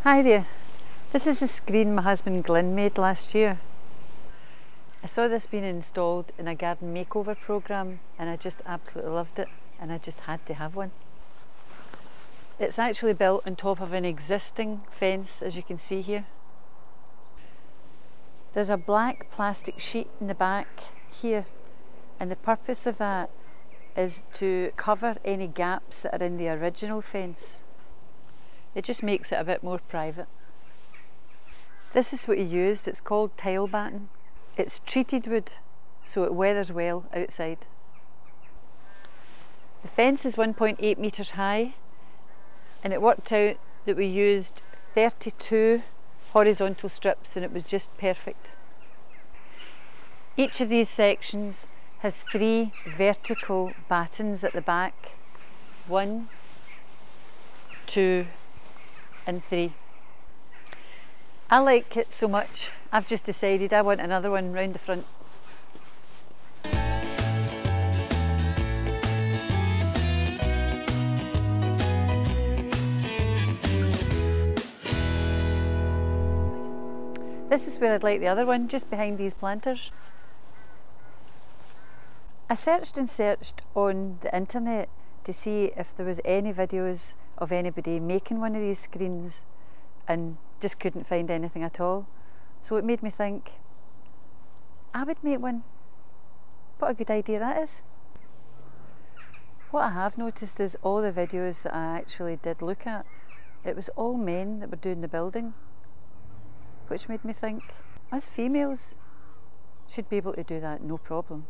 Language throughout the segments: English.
Hi there, this is a screen my husband Glyn made last year. I saw this being installed in a garden makeover programme and I just absolutely loved it and I just had to have one. It's actually built on top of an existing fence, as you can see here. There's a black plastic sheet in the back here, and the purpose of that is to cover any gaps that are in the original fence. It just makes it a bit more private. This is what he used. It's called tile batten. It's treated wood, so it weathers well outside. The fence is 1.8 metres high, and it worked out that we used 32 horizontal strips and it was just perfect. Each of these sections has 3 vertical battens at the back. 1, 2 and 3. I like it so much, I've just decided I want another one round the front. This is where I'd like the other one, just behind these planters. I searched and searched on the internet to see if there was any videos of anybody making one of these screens and just couldn't find anything at all. So it made me think, I would make one. What a good idea that is. What I have noticed is all the videos that I actually did look at, it was all men that were doing the building, which made me think, us females should be able to do that no problem.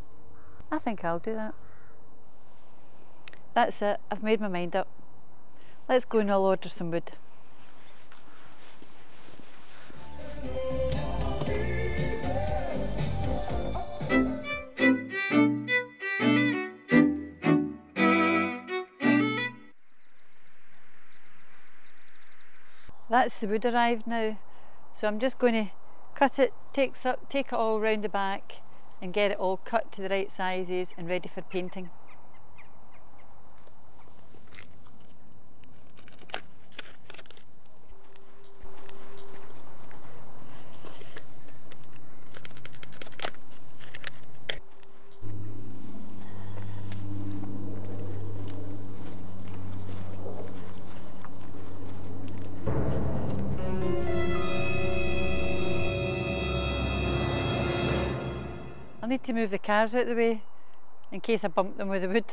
I think I'll do that. That's it, I've made my mind up. Let's go and I'll order some wood. That's the wood arrived now, so I'm just going to cut it, take it all round the back and get it all cut to the right sizes and ready for painting. I'll need to move the cars out of the way in case I bump them with the wood.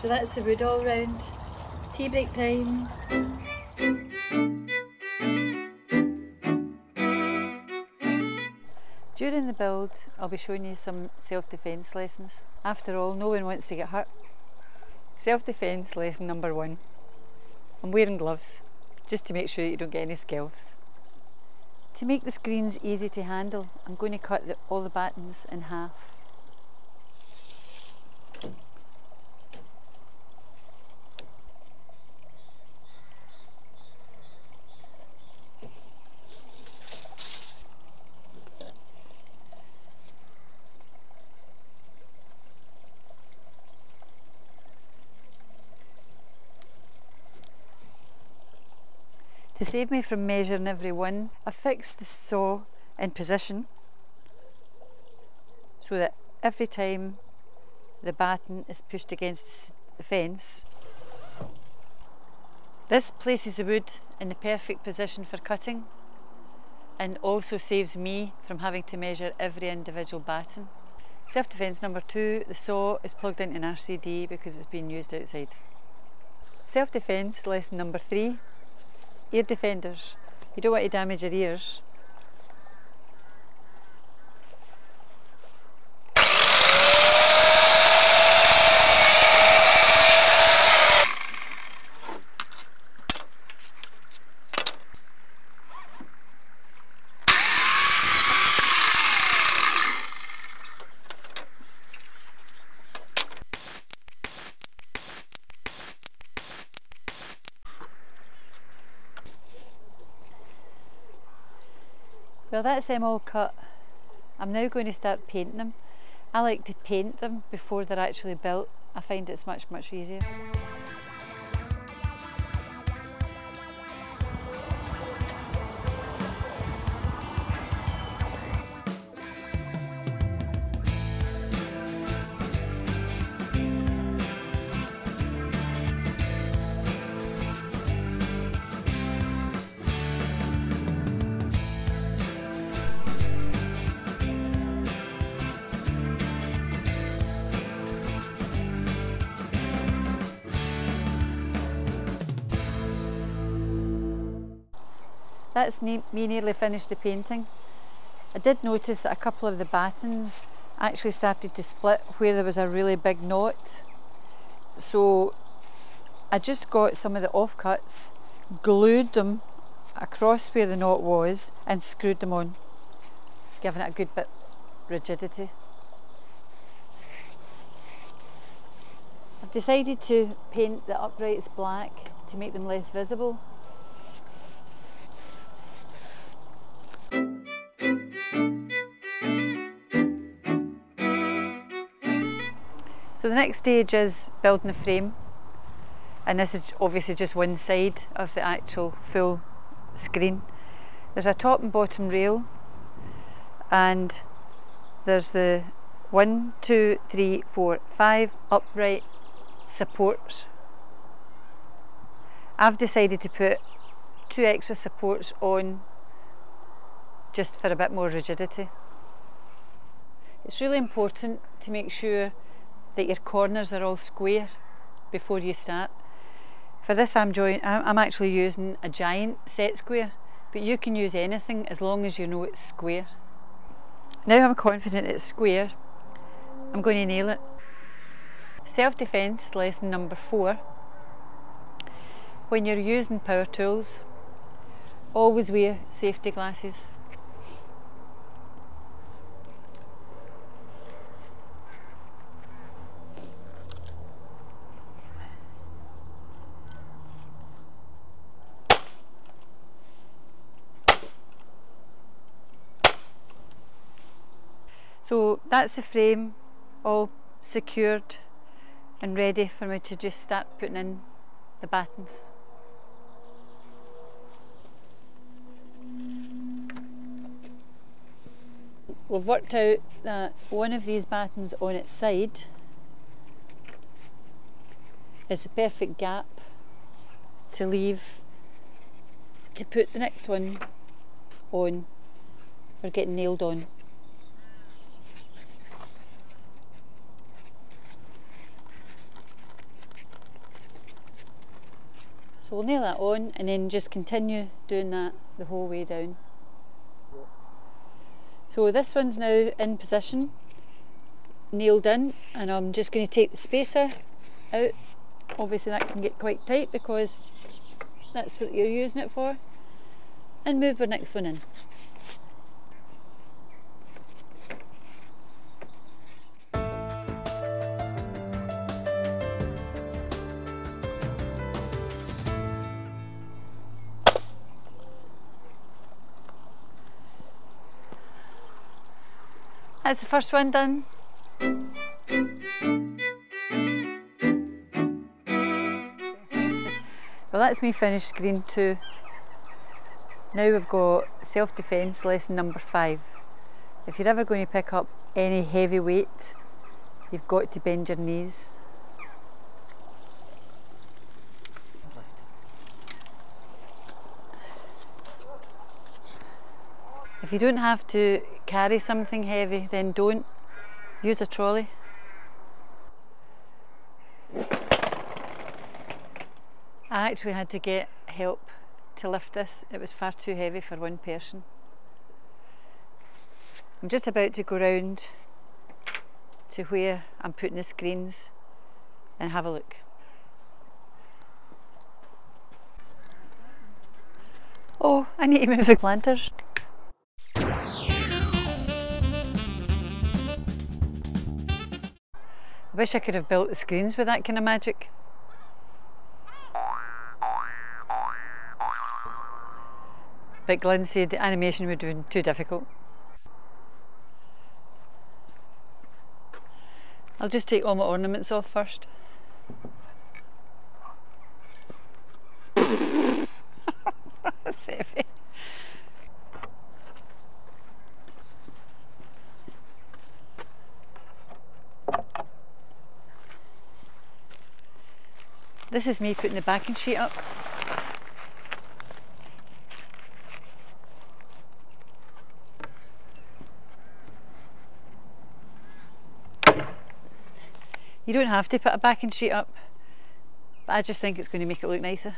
So that's the wood all round. Tea break time. During the build, I'll be showing you some self-defence lessons. After all, no one wants to get hurt. Self-defence lesson number 1. I'm wearing gloves, just to make sure that you don't get any scalps. To make the screens easy to handle, I'm going to cut all the battens in half. To save me from measuring every one, I fixed the saw in position so that every time the batten is pushed against the fence, this places the wood in the perfect position for cutting and also saves me from having to measure every individual batten. Self-defence number 2, the saw is plugged into an RCD because it's being used outside. Self-defence lesson number 3, ear defenders. You don't want to damage your ears. Well, that's them all cut. I'm now going to start painting them. I like to paint them before they're actually built. I find it's much easier. That's me nearly finished the painting. I did notice that a couple of the battens actually started to split where there was a really big knot. So I just got some of the offcuts, glued them across where the knot was and screwed them on, giving it a good bit of rigidity. I've decided to paint the uprights black to make them less visible. So the next stage is building the frame, and this is obviously just one side of the actual full screen. There's a top and bottom rail, and there's the 1, 2, 3, 4, 5 upright supports. I've decided to put 2 extra supports on just for a bit more rigidity. It's really important to make sure that your corners are all square before you start. For this I'm actually using a giant set square, but you can use anything as long as you know it's square. Now I'm confident it's square, I'm going to nail it. Self-defense lesson number 4. When you're using power tools, always wear safety glasses. So that's the frame all secured and ready for me to just start putting in the battens. We've worked out that one of these battens on its side is a perfect gap to leave to put the next one on for getting nailed on. So we'll nail that on and then just continue doing that the whole way down. So this one's now in position, nailed in, and I'm just going to take the spacer out. Obviously that can get quite tight because that's what you're using it for, and move the next one in. That's the first one done. Well, that's me finished screen 2. Now we've got self-defense lesson number 5. If you're ever going to pick up any heavy weight, you've got to bend your knees. If you don't have to carry something heavy, then don't. Use a trolley. I actually had to get help to lift this. It was far too heavy for one person. I'm just about to go round to where I'm putting the screens and have a look. Oh, I need to move the planters. I wish I could have built the screens with that kind of magic. but Glyn said the animation would be too difficult. I'll just take all my ornaments off first. That's heavy. This is me putting the backing sheet up. You don't have to put a backing sheet up, but I just think it's going to make it look nicer.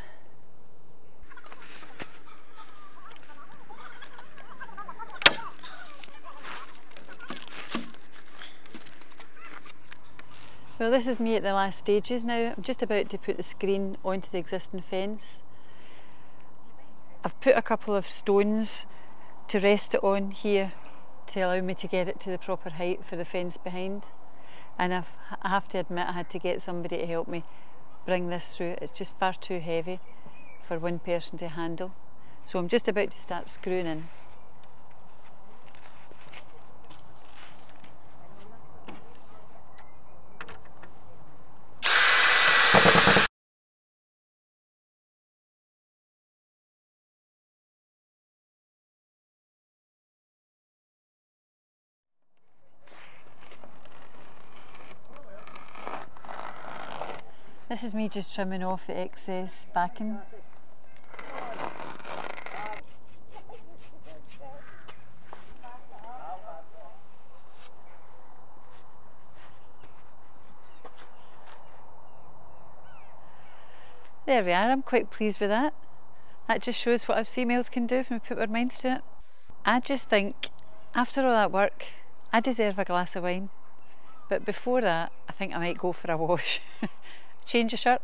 Well, this is me at the last stages now. I'm just about to put the screen onto the existing fence. I've put a couple of stones to rest it on here to allow me to get it to the proper height for the fence behind. And I have to admit I had to get somebody to help me bring this through. It's just far too heavy for one person to handle. So I'm just about to start screwing in. This is me just trimming off the excess backing. There we are, I'm quite pleased with that. That just shows what us females can do when we put our minds to it. I just think, after all that work, I deserve a glass of wine. But before that, I think I might go for a wash. Change your shirt.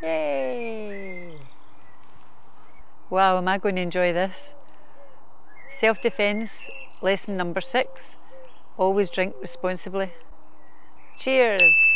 Yay! Wow, am I going to enjoy this? Self-defence lesson number 6. Always drink responsibly. Cheers!